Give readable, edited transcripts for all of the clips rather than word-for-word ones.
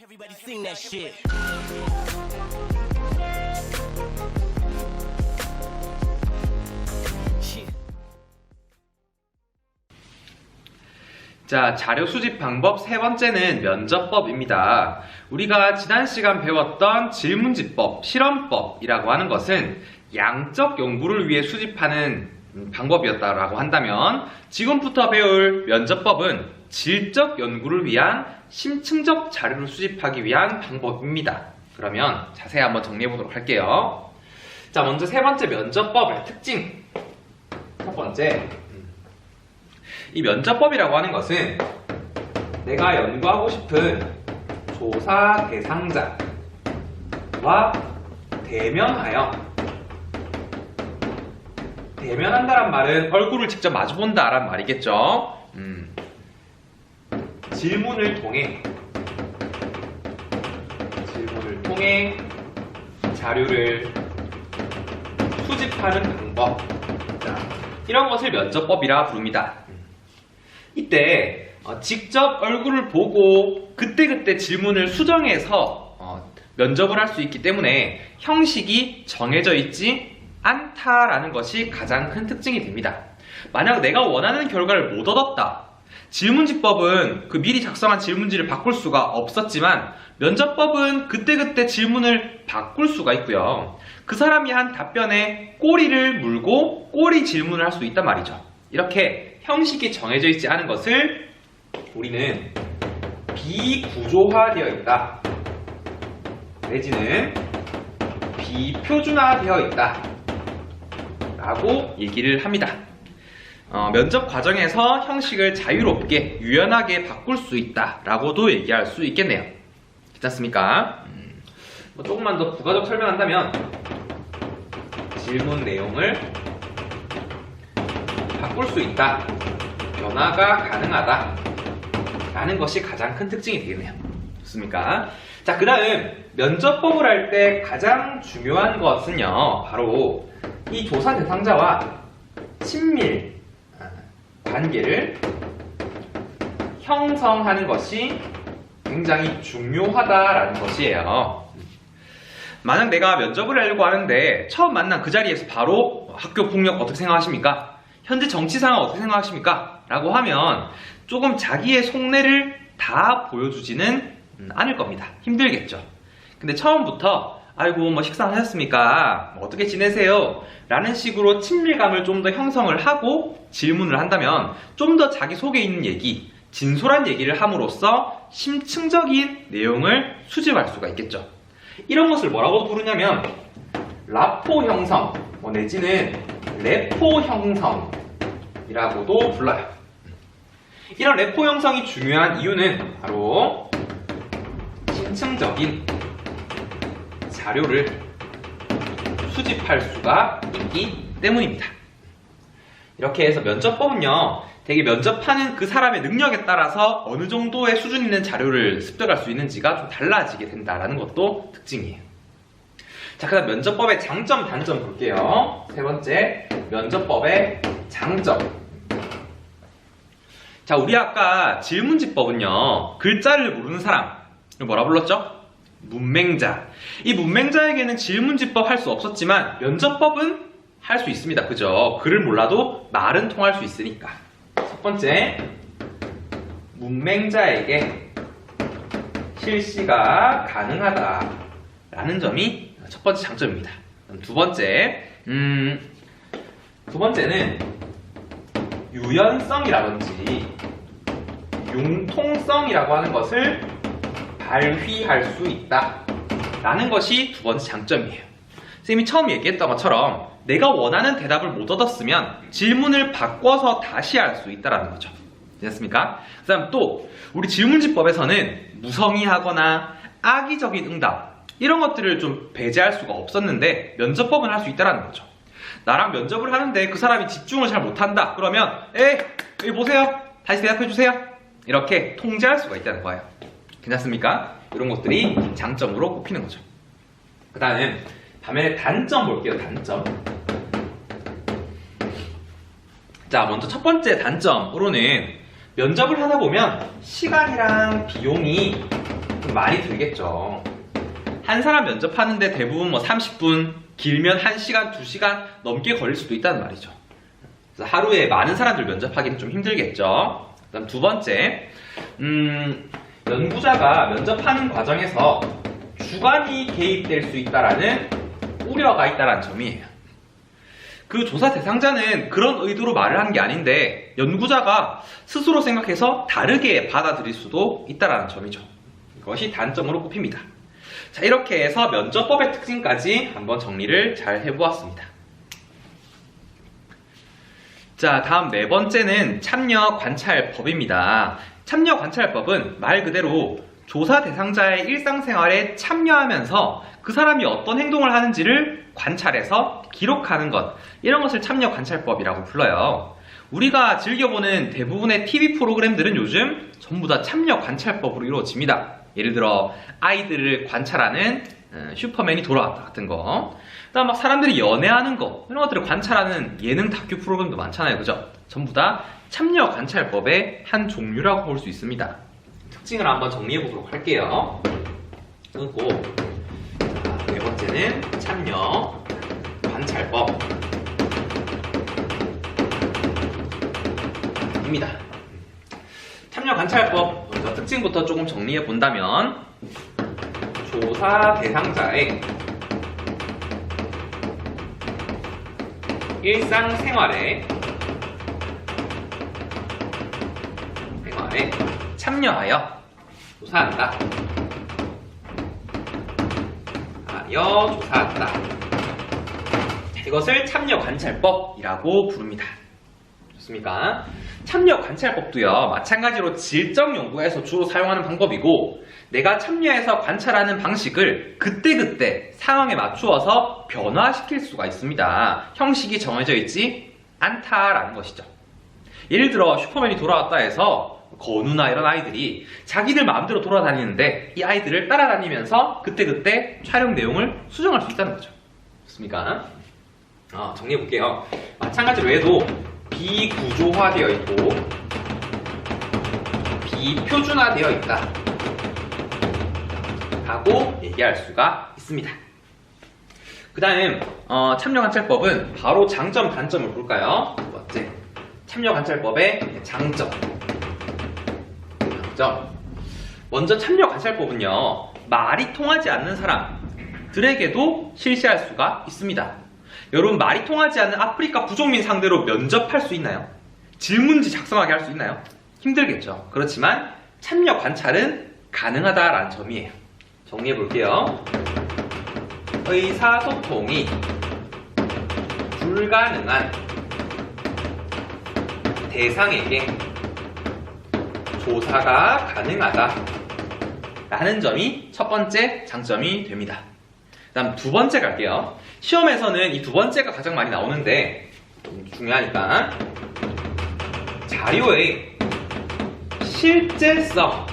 Everybody sing that shit. 자, 자료 수집 방법 세 번째는 면접법입니다. 우리가 지난 시간 배웠던 질문지법, 실험법이라고 하는 것은 양적 연구를 위해 수집하는 방법이었다라고 한다면 지금부터 배울 면접법은 질적 연구를 위한 심층적 자료를 수집하기 위한 방법입니다. 그러면 자세히 한번 정리해 보도록 할게요. 자, 먼저 세 번째 면접법의 특징. 첫 번째, 이 면접법이라고 하는 것은 내가 연구하고 싶은 조사 대상자와 대면한다란 말은 얼굴을 직접 마주본다란 말이겠죠. 질문을 통해 자료를 수집하는 방법. 자, 이런 것을 면접법이라 부릅니다. 이때 직접 얼굴을 보고 그때그때 질문을 수정해서 면접을 할 수 있기 때문에 형식이 정해져 있지 않다라는 것이 가장 큰 특징이 됩니다. 만약 내가 원하는 결과를 못 얻었다. 질문지법은 그 미리 작성한 질문지를 바꿀 수가 없었지만 면접법은 그때그때 질문을 바꿀 수가 있고요. 그 사람이 한 답변에 꼬리를 물고 꼬리 질문을 할 수 있단 말이죠. 이렇게 형식이 정해져 있지 않은 것을 우리는 비구조화되어 있다 내지는 비표준화되어 있다 라고 얘기를 합니다. 면접 과정에서 형식을 자유롭게 유연하게 바꿀 수 있다 라고도 얘기할 수 있겠네요. 괜찮습니까? 조금만 더 부가적 설명한다면 질문 내용을 바꿀 수 있다, 변화가 가능하다 라는 것이 가장 큰 특징이 되겠네요. 좋습니까? 자, 그 다음 면접법을 할 때 가장 중요한 것은요, 바로 이 조사 대상자와 친밀 관계를 형성하는 것이 굉장히 중요하다라는 것이에요. 만약 내가 면접을 하려고 하는데 처음 만난 그 자리에서 바로 학교 폭력 어떻게 생각하십니까? 현재 정치 상황 어떻게 생각하십니까? 라고 하면 조금 자기의 속내를 다 보여주지는 않을 겁니다. 힘들겠죠. 근데 처음부터 아이고 뭐 식사 하셨습니까? 뭐 어떻게 지내세요? 라는 식으로 친밀감을 좀 더 형성을 하고 질문을 한다면 좀 더 자기 속에 있는 얘기, 진솔한 얘기를 함으로써 심층적인 내용을 수집할 수가 있겠죠. 이런 것을 뭐라고 부르냐면 라포 형성 내지는 레포 형성이라고도 불러요. 이런 레포 형성이 중요한 이유는 바로 심층적인 자료를 수집할 수가 있기 때문입니다. 이렇게 해서 면접법은요, 되게 면접하는 그 사람의 능력에 따라서 어느 정도의 수준 있는 자료를 습득할 수 있는지가 좀 달라지게 된다는 것도 특징이에요. 자, 그 다음 면접법의 장점, 단점 볼게요. 세 번째, 면접법의 장점. 자, 우리 아까 질문지법은요, 글자를 모르는 사람, 뭐라 불렀죠? 문맹자. 이 문맹자에게는 질문지법 할 수 없었지만 면접법은 할 수 있습니다. 그죠? 글을 몰라도 말은 통할 수 있으니까. 첫 번째, 문맹자에게 실시가 가능하다라는 점이 첫 번째 장점입니다. 두 번째는 유연성이라든지 융통성이라고 하는 것을 발휘할 수 있다 라는 것이 두 번째 장점이에요. 선생님이 처음 얘기했던 것처럼 내가 원하는 대답을 못 얻었으면 질문을 바꿔서 다시 할 수 있다는 거죠. 됐습니까? 그 다음 또 우리 질문지법에서는 무성의하거나 악의적인 응답 이런 것들을 좀 배제할 수가 없었는데 면접법은 할 수 있다는 거죠. 나랑 면접을 하는데 그 사람이 집중을 잘 못한다 그러면 여기 보세요, 다시 대답해 주세요, 이렇게 통제할 수가 있다는 거예요. 괜찮습니까? 이런 것들이 장점으로 꼽히는 거죠. 그 다음 반면에 단점 볼게요. 단점. 자, 먼저 첫 번째 단점으로는 면접을 하다 보면 시간이랑 비용이 많이 들겠죠. 한 사람 면접하는데 대부분 뭐 30분, 길면 1시간, 2시간 넘게 걸릴 수도 있다는 말이죠. 그래서 하루에 많은 사람들 면접하기는 좀 힘들겠죠. 그다음 두 번째, 연구자가 면접하는 과정에서 주관이 개입될 수 있다라는 우려가 있다는 점이에요. 그 조사 대상자는 그런 의도로 말을 한 게 아닌데 연구자가 스스로 생각해서 다르게 받아들일 수도 있다는 점이죠. 이것이 단점으로 꼽힙니다. 자, 이렇게 해서 면접법의 특징까지 한번 정리를 잘 해보았습니다. 자, 다음 네 번째는 참여관찰법입니다. 참여관찰법은 말 그대로 조사 대상자의 일상생활에 참여하면서 그 사람이 어떤 행동을 하는지를 관찰해서 기록하는 것, 이런 것을 참여관찰법이라고 불러요. 우리가 즐겨보는 대부분의 TV 프로그램들은 요즘 전부 다 참여관찰법으로 이루어집니다. 예를 들어 아이들을 관찰하는 슈퍼맨이 돌아왔다 같은 거, 그다음 막 사람들이 연애하는 거, 이런 것들을 관찰하는 예능 다큐 프로그램도 많잖아요, 그죠? 전부 다 참여관찰법의 한 종류라고 볼 수 있습니다. 특징을 한번 정리해 보도록 할게요. 그리고 네 번째는 참여관찰법입니다. 참여관찰법 먼저 특징부터 조금 정리해 본다면, 조사 대상자의 일상생활에 참여하여 조사한다. 이것을 참여관찰법이라고 부릅니다. 좋습니까? 참여관찰법도요, 마찬가지로 질적 연구에서 주로 사용하는 방법이고, 내가 참여해서 관찰하는 방식을 그때그때 상황에 맞추어서 변화시킬 수가 있습니다. 형식이 정해져 있지 않다라는 것이죠. 예를 들어 슈퍼맨이 돌아왔다 해서 건우나 이런 아이들이 자기들 마음대로 돌아다니는데 이 아이들을 따라다니면서 그때그때 촬영 내용을 수정할 수 있다는 거죠. 좋습니까? 정리해 볼게요. 마찬가지로 얘도 비구조화되어 있고 비표준화되어 있다 하고 얘기할 수가 있습니다. 그 다음 참여관찰법은 바로 장점, 단점을 볼까요? 두 번째, 참여관찰법의 장점. 먼저 참여관찰법은요, 말이 통하지 않는 사람들에게도 실시할 수가 있습니다. 여러분, 말이 통하지 않는 아프리카 부족민 상대로 면접할 수 있나요? 질문지 작성하게 할 수 있나요? 힘들겠죠. 그렇지만 참여관찰은 가능하다라는 점이에요. 정리해 볼게요. 의사소통이 불가능한 대상에게 조사가 가능하다 라는 점이 첫 번째 장점이 됩니다. 그 다음 두 번째 갈게요. 시험에서는 이 두 번째가 가장 많이 나오는데 좀 중요하니까, 자료의 실제성,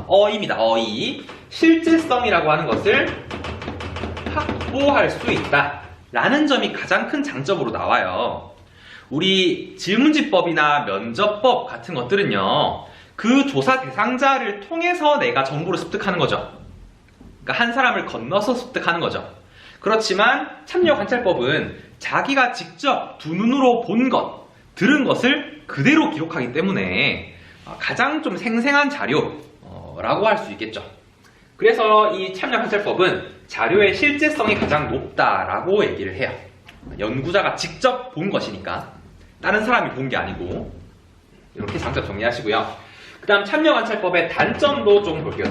어이입니다. 어이. 실제성이라고 하는 것을 확보할 수 있다 라는 점이 가장 큰 장점으로 나와요. 우리 질문지법이나 면접법 같은 것들은요, 그 조사 대상자를 통해서 내가 정보를 습득하는 거죠. 그러니까 한 사람을 건너서 습득하는 거죠. 그렇지만 참여관찰법은 자기가 직접 두 눈으로 본 것, 들은 것을 그대로 기록하기 때문에 가장 좀 생생한 자료라고 할 수 있겠죠. 그래서 이 참여관찰법은 자료의 실제성이 가장 높다라고 얘기를 해요. 연구자가 직접 본 것이니까, 다른 사람이 본 게 아니고. 이렇게 장점 정리하시고요. 그 다음 참여관찰법의 단점도 조금 볼게요.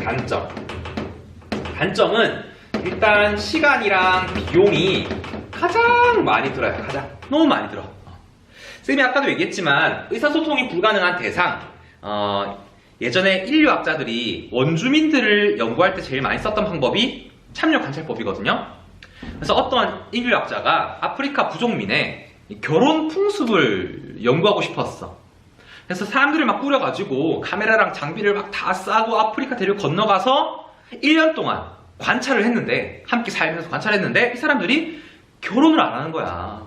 단점은 일단 시간이랑 비용이 가장 많이 들어요. 너무 많이 들어. 쌤이 아까도 얘기했지만 의사소통이 불가능한 대상, 예전에 인류학자들이 원주민들을 연구할 때 제일 많이 썼던 방법이 참여관찰법이거든요. 그래서 어떤 인류학자가 아프리카 부족민의 결혼 풍습을 연구하고 싶었어. 그래서 사람들을 막 꾸려가지고 카메라랑 장비를 막 다 싸고 아프리카 대륙 건너가서 1년 동안 관찰을 했는데, 함께 살면서 관찰했는데 이 사람들이 결혼을 안 하는 거야.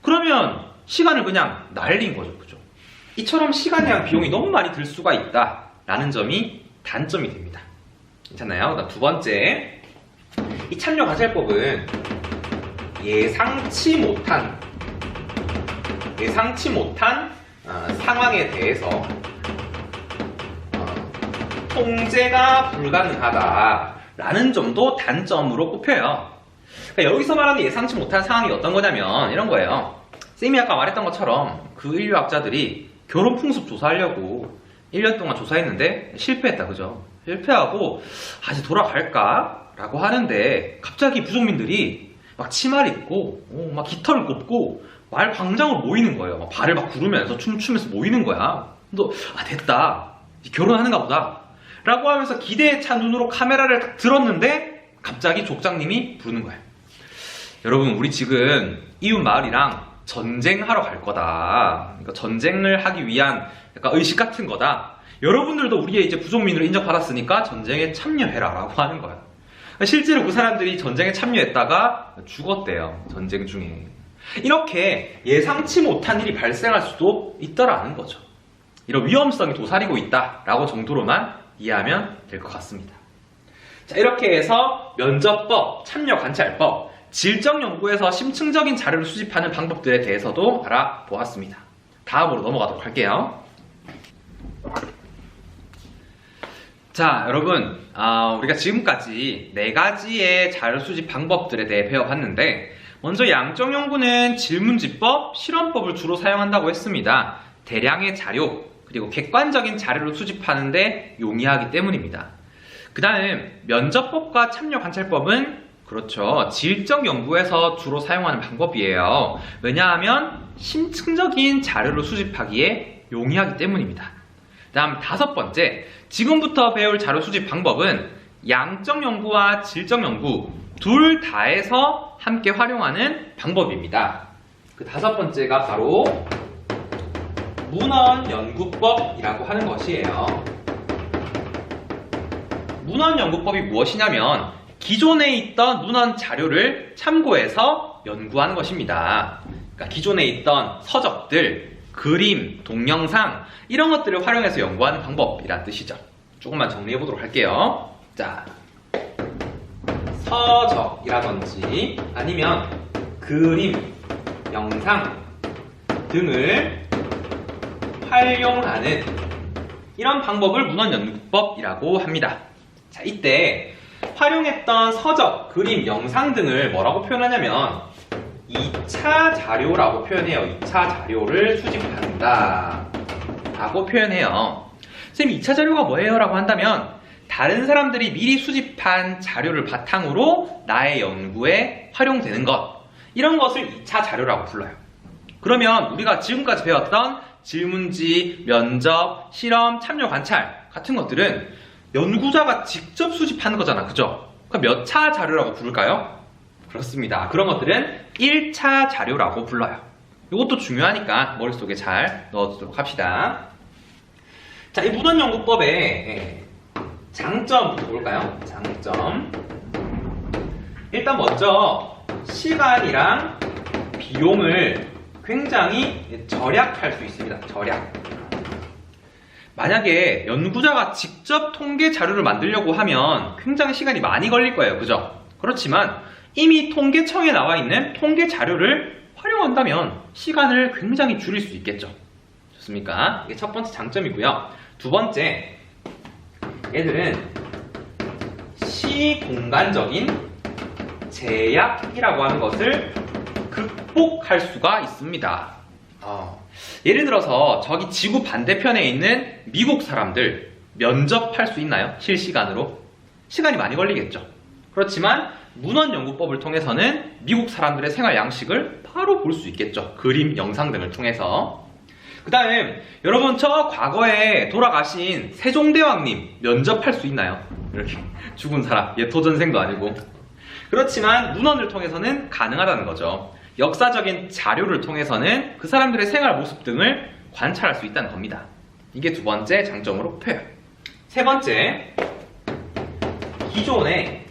그러면 시간을 그냥 날린 거죠. 그죠? 이처럼 시간이랑 비용이 너무 많이 들 수가 있다라는 점이 단점이 됩니다. 괜찮나요? 그다음 두 번째, 이 참여관찰법은 예상치 못한 상황에 대해서 통제가 불가능하다라는 점도 단점으로 꼽혀요. 그러니까 여기서 말하는 예상치 못한 상황이 어떤 거냐면 이런 거예요. 쌤이 아까 말했던 것처럼 그 인류학자들이 결혼 풍습 조사하려고 1년 동안 조사했는데 실패했다, 그죠? 실패하고 다시 돌아갈까? 라고 하는데 갑자기 부족민들이 막 치마를 입고 막 깃털을 꼽고 말 광장으로 모이는 거예요. 막 발을 막 구르면서 춤추면서 모이는 거야. 또 됐다, 이제 결혼하는가 보다 라고 하면서 기대에 찬 눈으로 카메라를 딱 들었는데 갑자기 족장님이 부르는 거예요. 여러분, 우리 지금 이웃 마을이랑 전쟁하러 갈 거다. 그러니까 전쟁을 하기 위한 약간 의식 같은 거다. 여러분들도 우리의 이제 부족민으로 인정받았으니까 전쟁에 참여해라 라고 하는 거야. 실제로 그 사람들이 전쟁에 참여했다가 죽었대요. 전쟁 중에. 이렇게 예상치 못한 일이 발생할 수도 있다라는 거죠. 이런 위험성이 도사리고 있다라고 정도로만 이해하면 될 것 같습니다. 자, 이렇게 해서 면접법, 참여관찰법, 질적연구에서 심층적인 자료를 수집하는 방법들에 대해서도 알아보았습니다. 다음으로 넘어가도록 할게요. 자, 여러분, 우리가 지금까지 4가지의 자료 수집 방법들에 대해 배워봤는데, 먼저 양적연구는 질문지법, 실험법을 주로 사용한다고 했습니다. 대량의 자료, 그리고 객관적인 자료를 수집하는데 용이하기 때문입니다. 그 다음 면접법과 참여관찰법은 그렇죠, 질적 연구에서 주로 사용하는 방법이에요. 왜냐하면 심층적인 자료를 수집하기에 용이하기 때문입니다. 다음 5번째, 지금부터 배울 자료 수집 방법은 양적 연구와 질적 연구 둘 다에서 함께 활용하는 방법입니다. 그 5번째가 바로 문헌연구법이라고 하는 것이에요. 문헌연구법이 무엇이냐면 기존에 있던 문헌 자료를 참고해서 연구하는 것입니다. 그러니까 기존에 있던 서적들, 그림, 동영상 이런 것들을 활용해서 연구하는 방법이란 뜻이죠. 조금만 정리해 보도록 할게요. 자, 서적이라든지 아니면 그림, 영상 등을 활용하는 이런 방법을 문헌연구법이라고 합니다. 자, 이때 활용했던 서적, 그림, 영상 등을 뭐라고 표현하냐면 2차 자료라고 표현해요. 2차 자료를 수집한다 라고 표현해요. 선생님, 2차 자료가 뭐예요? 라고 한다면 다른 사람들이 미리 수집한 자료를 바탕으로 나의 연구에 활용되는 것, 이런 것을 2차 자료라고 불러요. 그러면 우리가 지금까지 배웠던 질문지, 면접, 실험, 참여 관찰 같은 것들은 연구자가 직접 수집하는 거잖아, 그죠? 그럼 몇 차 자료라고 부를까요? 그렇습니다. 그런 것들은 1차 자료라고 불러요. 이것도 중요하니까 머릿속에 잘 넣어두도록 합시다. 자, 이 문헌연구법의 장점부터 볼까요? 장점. 일단 먼저 시간이랑 비용을 굉장히 절약할 수 있습니다. 절약. 만약에 연구자가 직접 통계 자료를 만들려고 하면 굉장히 시간이 많이 걸릴 거예요. 그죠? 그렇지만 이미 통계청에 나와 있는 통계 자료를 활용한다면 시간을 굉장히 줄일 수 있겠죠. 좋습니까? 이게 첫 번째 장점이고요. 두 번째, 얘들은 시공간적인 제약이라고 하는 것을 극복할 수가 있습니다. 예를 들어서 저기 지구 반대편에 있는 미국 사람들 면접할 수 있나요? 실시간으로? 시간이 많이 걸리겠죠. 그렇지만 문헌연구법을 통해서는 미국 사람들의 생활 양식을 바로 볼 수 있겠죠. 그림, 영상 등을 통해서. 그 다음 여러분, 저 과거에 돌아가신 세종대왕님 면접할 수 있나요? 이렇게 죽은 사람, 예토전생도 아니고. 그렇지만 문헌을 통해서는 가능하다는 거죠. 역사적인 자료를 통해서는 그 사람들의 생활 모습 등을 관찰할 수 있다는 겁니다. 이게 두 번째 장점으로 꼽혀요. 세 번째, 기존의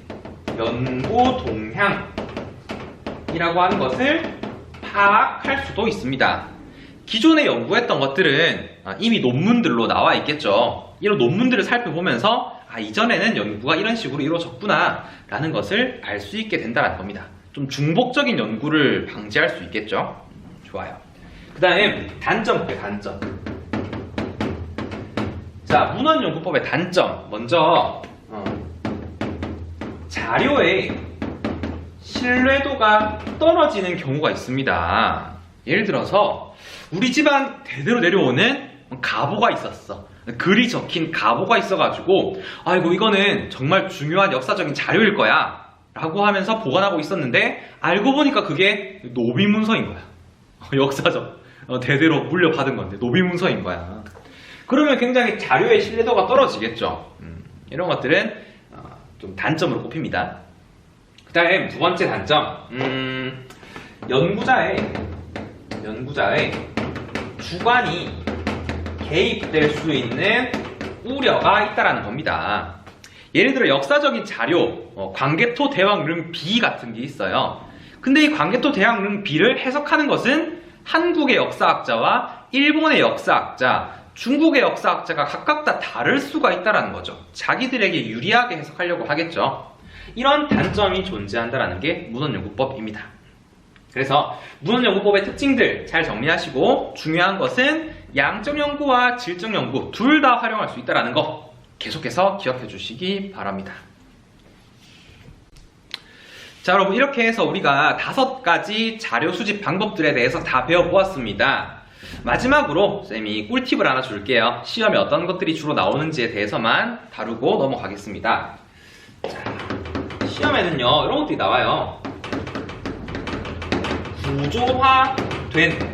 연구 동향이라고 하는 것을 파악할 수도 있습니다. 기존에 연구했던 것들은 이미 논문들로 나와 있겠죠. 이런 논문들을 살펴보면서 이전에는 연구가 이런 식으로 이루어졌구나 라는 것을 알 수 있게 된다는 겁니다. 좀 중복적인 연구를 방지할 수 있겠죠. 좋아요. 그 다음 단점 볼게요. 단점. 자, 문헌연구법의 단점. 먼저 자료의 신뢰도가 떨어지는 경우가 있습니다. 예를 들어서 우리 집안 대대로 내려오는 가보가 있었어. 글이 적힌 가보가 있어가지고 아이고 이거는 정말 중요한 역사적인 자료일 거야 라고 하면서 보관하고 있었는데 알고 보니까 그게 노비문서인 거야. 역사적 대대로 물려받은 건데 노비문서인 거야. 그러면 굉장히 자료의 신뢰도가 떨어지겠죠. 이런 것들은 좀 단점으로 꼽힙니다. 그 다음 두 번째 단점, 연구자의 주관이 개입될 수 있는 우려가 있다는 겁니다. 예를 들어 역사적인 자료, 광개토 대왕릉 비 같은 게 있어요. 근데 이 광개토 대왕릉 비를 해석하는 것은 한국의 역사학자와 일본의 역사학자, 중국의 역사학자가 각각 다 다를 수가 있다는 거죠. 자기들에게 유리하게 해석하려고 하겠죠. 이런 단점이 존재한다는 게 문헌연구법입니다. 그래서 문헌연구법의 특징들 잘 정리하시고 중요한 것은 양적 연구와 질적 연구 둘 다 활용할 수 있다는 거 계속해서 기억해 주시기 바랍니다. 자, 여러분 이렇게 해서 우리가 5가지 자료 수집 방법들에 대해서 다 배워보았습니다. 마지막으로 쌤이 꿀팁을 하나 줄게요. 시험에 어떤 것들이 주로 나오는지에 대해서만 다루고 넘어가겠습니다. 자, 시험에는요 이런 것들이 나와요. 구조화된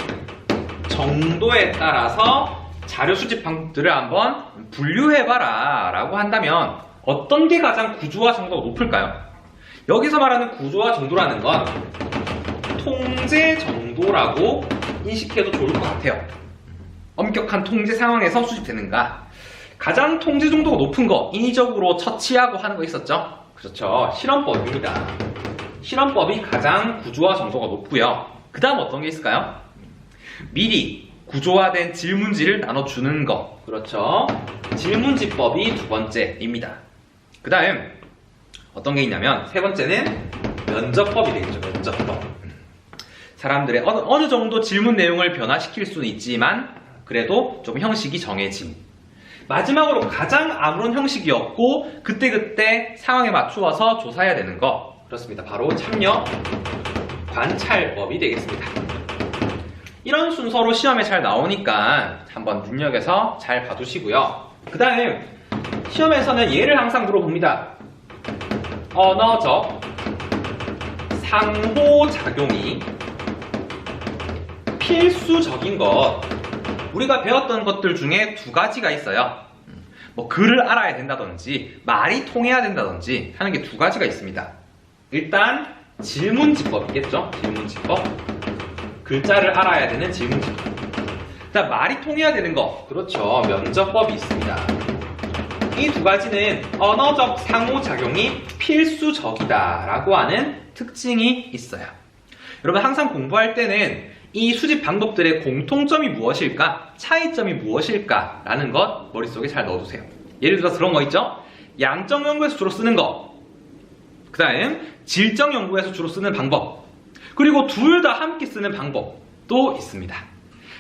정도에 따라서 자료 수집 방법들을 한번 분류해봐라 라고 한다면 어떤 게 가장 구조화 정도가 높을까요? 여기서 말하는 구조화 정도라는 건 통제 정도라고 인식해도 좋을 것 같아요. 엄격한 통제 상황에서 수집되는가? 가장 통제 정도가 높은 거 인위적으로 처치하고 하는 거 있었죠? 그렇죠. 실험법입니다. 실험법이 가장 구조화 정도가 높고요. 그 다음 어떤 게 있을까요? 미리 구조화된 질문지를 나눠주는 거. 그렇죠. 질문지법이 두 번째입니다. 그 다음 어떤 게 있냐면 세 번째는 면접법이 되겠죠. 면접법. 사람들의 어느 정도 질문 내용을 변화시킬 수는 있지만 그래도 좀 형식이 정해진. 마지막으로 가장 아무런 형식이 없고 그때그때 상황에 맞추어서 조사해야 되는 거. 그렇습니다. 바로 참여 관찰법이 되겠습니다. 이런 순서로 시험에 잘 나오니까 한번 눈여겨서 잘 봐두시고요. 그 다음 시험에서는 예를 항상 물어봅니다. 언어적 상호작용이 필수적인 것. 우리가 배웠던 것들 중에 두 가지가 있어요. 뭐 글을 알아야 된다든지 말이 통해야 된다든지 하는 게 두 가지가 있습니다. 일단 질문지법이겠죠. 질문지법. 글자를 알아야 되는 질문지법. 자, 말이 통해야 되는 거. 그렇죠. 면접법이 있습니다. 이 두 가지는 언어적 상호작용이 필수적이다 라고 하는 특징이 있어요. 여러분 항상 공부할 때는 이 수집 방법들의 공통점이 무엇일까? 차이점이 무엇일까? 라는 것 머릿속에 잘 넣어두세요. 예를 들어서 그런 거 있죠? 양적 연구에서 주로 쓰는 거. 그 다음 질적 연구에서 주로 쓰는 방법. 그리고 둘 다 함께 쓰는 방법도 있습니다.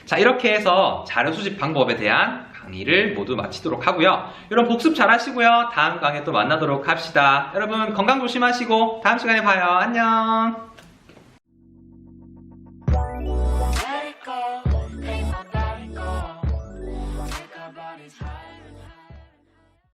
자, 이렇게 해서 자료 수집 방법에 대한 강의를 모두 마치도록 하고요. 여러분 복습 잘 하시고요. 다음 강의에 또 만나도록 합시다. 여러분 건강 조심하시고 다음 시간에 봐요. 안녕.